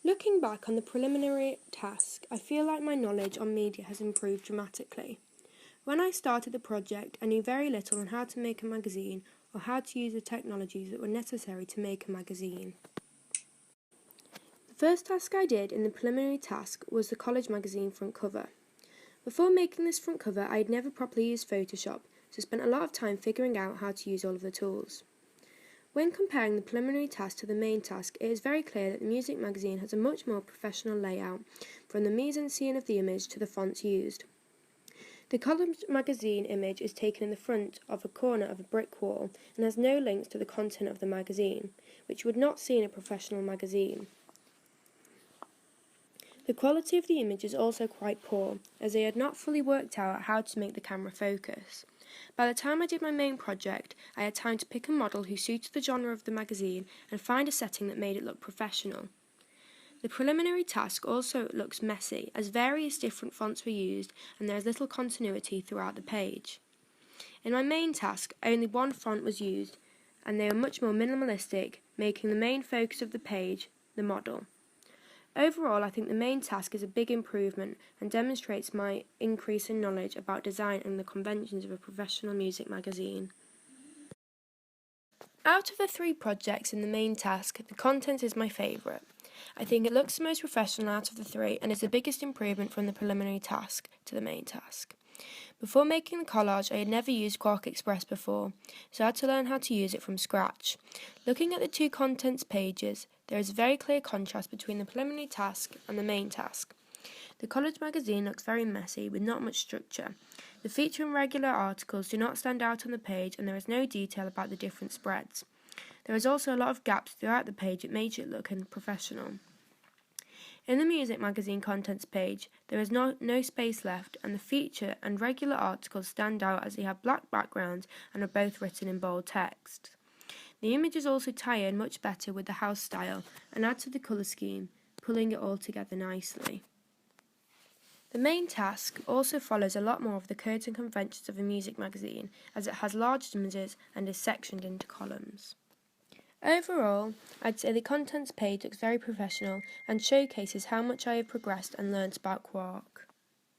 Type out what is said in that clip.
Looking back on the preliminary task, I feel like my knowledge on media has improved dramatically. When I started the project, I knew very little on how to make a magazine or how to use the technologies that were necessary to make a magazine. The first task I did in the preliminary task was the college magazine front cover. Before making this front cover, I had never properly used Photoshop, so spent a lot of time figuring out how to use all of the tools. When comparing the preliminary task to the main task, it is very clear that the music magazine has a much more professional layout, from the mise-en-scene of the image to the fonts used. The college magazine image is taken in the front of a corner of a brick wall and has no links to the content of the magazine, which you would not see in a professional magazine. The quality of the image is also quite poor, as they had not fully worked out how to make the camera focus. By the time I did my main project, I had time to pick a model who suited the genre of the magazine and find a setting that made it look professional. The preliminary task also looks messy, as various different fonts were used and there is little continuity throughout the page. In my main task, only one font was used, and they were much more minimalistic, making the main focus of the page the model. Overall, I think the main task is a big improvement and demonstrates my increase in knowledge about design and the conventions of a professional music magazine. Out of the 3 projects in the main task, the content is my favourite. I think it looks the most professional out of the 3 and is the biggest improvement from the preliminary task to the main task. Before making the collage, I had never used Quark Express before, so I had to learn how to use it from scratch. Looking at the 2 contents pages, there is a very clear contrast between the preliminary task and the main task. The college magazine looks very messy with not much structure. The feature and regular articles do not stand out on the page and there is no detail about the different spreads. There is also a lot of gaps throughout the page that makes it look unprofessional. In the music magazine contents page, there is no space left and the feature and regular articles stand out as they have black backgrounds and are both written in bold text. The images also tie in much better with the house style and add to the colour scheme, pulling it all together nicely. The main task also follows a lot more of the codes and conventions of a music magazine, as it has large images and is sectioned into columns. Overall, I'd say the contents page looks very professional and showcases how much I have progressed and learnt about Quark.